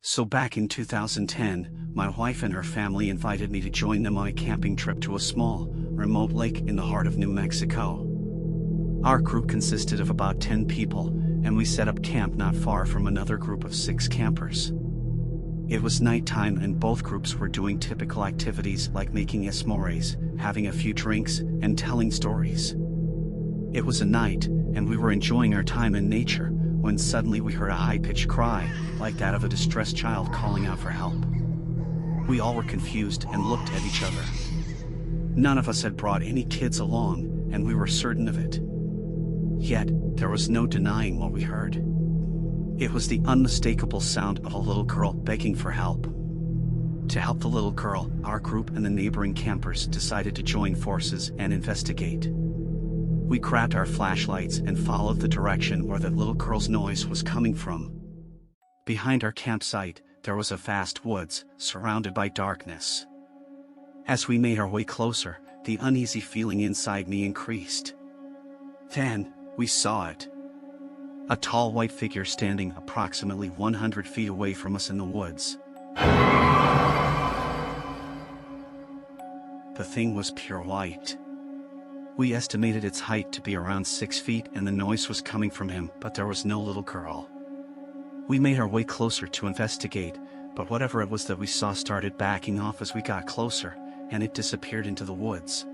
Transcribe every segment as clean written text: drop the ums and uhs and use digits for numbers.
So back in 2010, my wife and her family invited me to join them on a camping trip to a small, remote lake in the heart of New Mexico. Our group consisted of about 10 people, and we set up camp not far from another group of 6 campers. It was nighttime and both groups were doing typical activities like making s'mores, having a few drinks, and telling stories. It was a night, and we were enjoying our time in nature, when suddenly we heard a high-pitched cry, like that of a distressed child calling out for help. We all were confused and looked at each other. None of us had brought any kids along, and we were certain of it. Yet, there was no denying what we heard. It was the unmistakable sound of a little girl begging for help. To help the little girl, our group and the neighboring campers decided to join forces and investigate. We grabbed our flashlights and followed the direction where the little girl's noise was coming from. Behind our campsite, there was a vast woods, surrounded by darkness. As we made our way closer, the uneasy feeling inside me increased. Then, we saw it. A tall white figure standing approximately 100 feet away from us in the woods. The thing was pure white. We estimated its height to be around 6 feet and the noise was coming from him, but there was no little girl. We made our way closer to investigate, but whatever it was that we saw started backing off as we got closer, and it disappeared into the woods.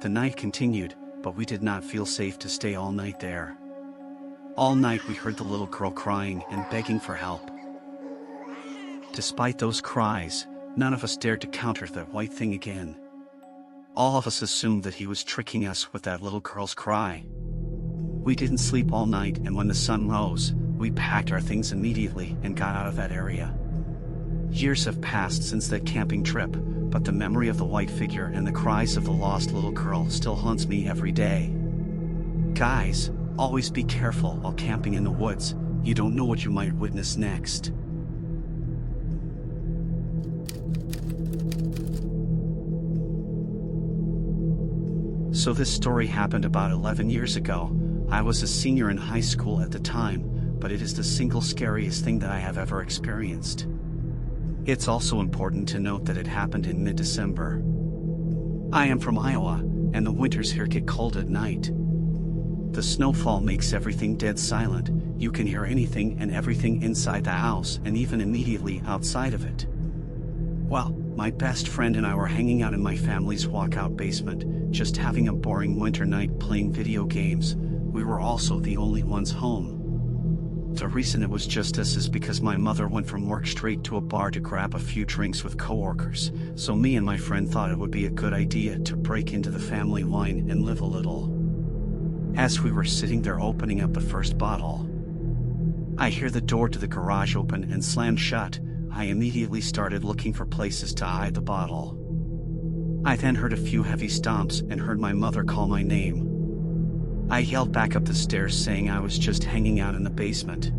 The night continued, but we did not feel safe to stay all night there. All night we heard the little girl crying and begging for help. Despite those cries, none of us dared to counter that white thing again. All of us assumed that he was tricking us with that little girl's cry. We didn't sleep all night, and when the sun rose, we packed our things immediately and got out of that area. Years have passed since that camping trip, but the memory of the white figure and the cries of the lost little girl still haunts me every day. Guys, always be careful while camping in the woods. You don't know what you might witness next. So this story happened about 11 years ago. I was a senior in high school at the time, but it is the single scariest thing that I have ever experienced. It's also important to note that it happened in mid-December. I am from Iowa, and the winters here get cold at night. The snowfall makes everything dead silent. You can hear anything and everything inside the house and even immediately outside of it. Well, my best friend and I were hanging out in my family's walkout basement, just having a boring winter night playing video games. We were also the only ones home. The reason it was just us is because my mother went from work straight to a bar to grab a few drinks with coworkers, so me and my friend thought it would be a good idea to break into the family wine and live a little. As we were sitting there opening up the first bottle, I hear the door to the garage open and slam shut. I immediately started looking for places to hide the bottle. I then heard a few heavy stomps and heard my mother call my name. I yelled back up the stairs saying I was just hanging out in the basement.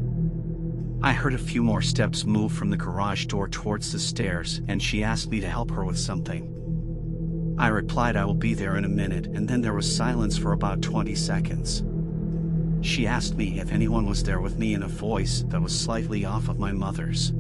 I heard a few more steps move from the garage door towards the stairs, and she asked me to help her with something. I replied I will be there in a minute, and then there was silence for about 20 seconds. She asked me if anyone was there with me in a voice that was slightly off of my mother's.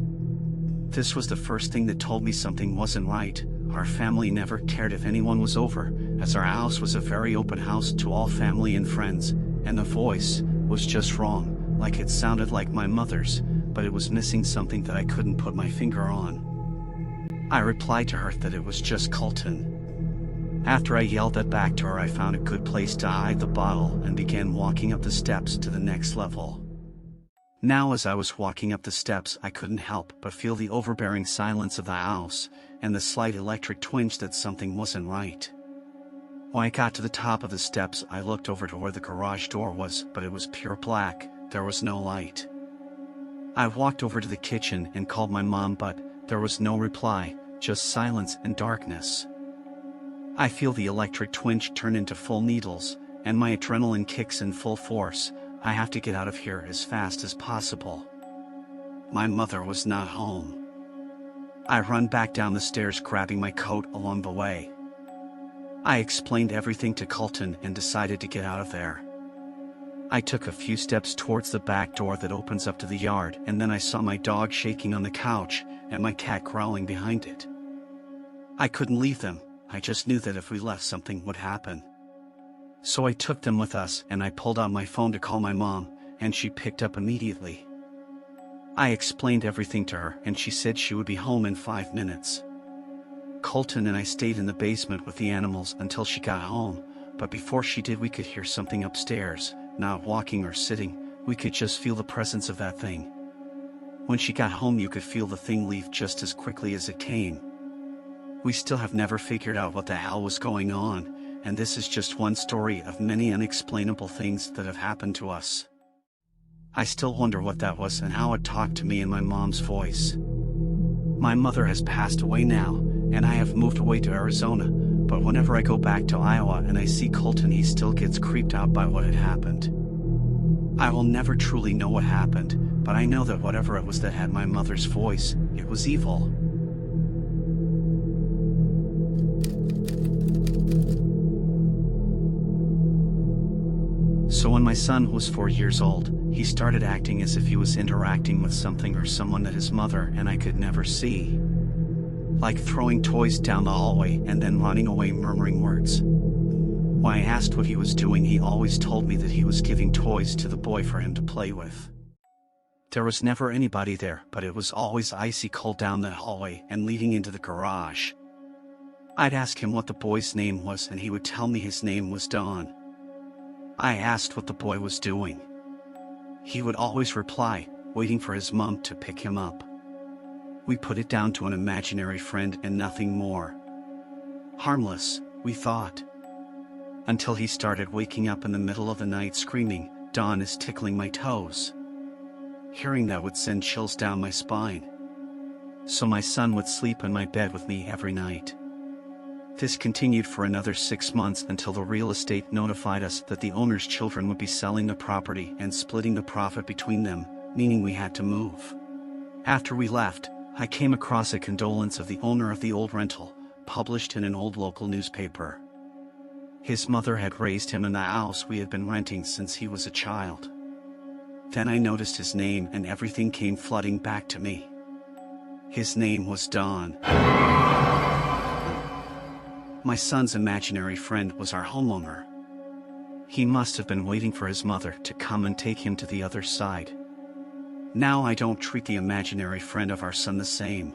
This was the first thing that told me something wasn't right. Our family never cared if anyone was over, as our house was a very open house to all family and friends, and the voice was just wrong, like it sounded like my mother's, but it was missing something that I couldn't put my finger on. I replied to her that it was just Colton. After I yelled that back to her, I found a good place to hide the bottle and began walking up the steps to the next level. Now as I was walking up the steps, I couldn't help but feel the overbearing silence of the house, and the slight electric twinge that something wasn't right. When I got to the top of the steps, I looked over to where the garage door was, but it was pure black. There was no light. I walked over to the kitchen and called my mom, but there was no reply, just silence and darkness. I feel the electric twinge turn into full needles, and my adrenaline kicks in full force. I have to get out of here as fast as possible. My mother was not home. I run back down the stairs, grabbing my coat along the way. I explained everything to Colton and decided to get out of there. I took a few steps towards the back door that opens up to the yard, and then I saw my dog shaking on the couch and my cat growling behind it. I couldn't leave them. I just knew that if we left, something would happen. So I took them with us, and I pulled out my phone to call my mom, and she picked up immediately. I explained everything to her, and she said she would be home in 5 minutes. Colton and I stayed in the basement with the animals until she got home, but before she did, we could hear something upstairs. Not walking or sitting, we could just feel the presence of that thing. When she got home, you could feel the thing leave just as quickly as it came. We still have never figured out what the hell was going on, and this is just one story of many unexplainable things that have happened to us. I still wonder what that was and how it talked to me in my mom's voice. My mother has passed away now, and I have moved away to Arizona, but whenever I go back to Iowa and I see Colton, he still gets creeped out by what had happened. I will never truly know what happened, but I know that whatever it was that had my mother's voice, it was evil. So when my son was 4 years old, he started acting as if he was interacting with something or someone that his mother and I could never see. Like throwing toys down the hallway and then running away murmuring words. When I asked what he was doing, he always told me that he was giving toys to the boy for him to play with. There was never anybody there, but it was always icy cold down the hallway and leading into the garage. I'd ask him what the boy's name was, and he would tell me his name was Don. I asked what the boy was doing. He would always reply, waiting for his mom to pick him up. We put it down to an imaginary friend and nothing more. Harmless, we thought. Until he started waking up in the middle of the night screaming, "Dawn is tickling my toes." Hearing that would send chills down my spine. So my son would sleep in my bed with me every night. This continued for another 6 months until the real estate notified us that the owner's children would be selling the property and splitting the profit between them, meaning we had to move. After we left, I came across a condolence of the owner of the old rental, published in an old local newspaper. His mother had raised him in the house we had been renting since he was a child. Then I noticed his name and everything came flooding back to me. His name was Don. My son's imaginary friend was our homeowner. He must have been waiting for his mother to come and take him to the other side. Now I don't treat the imaginary friend of our son the same.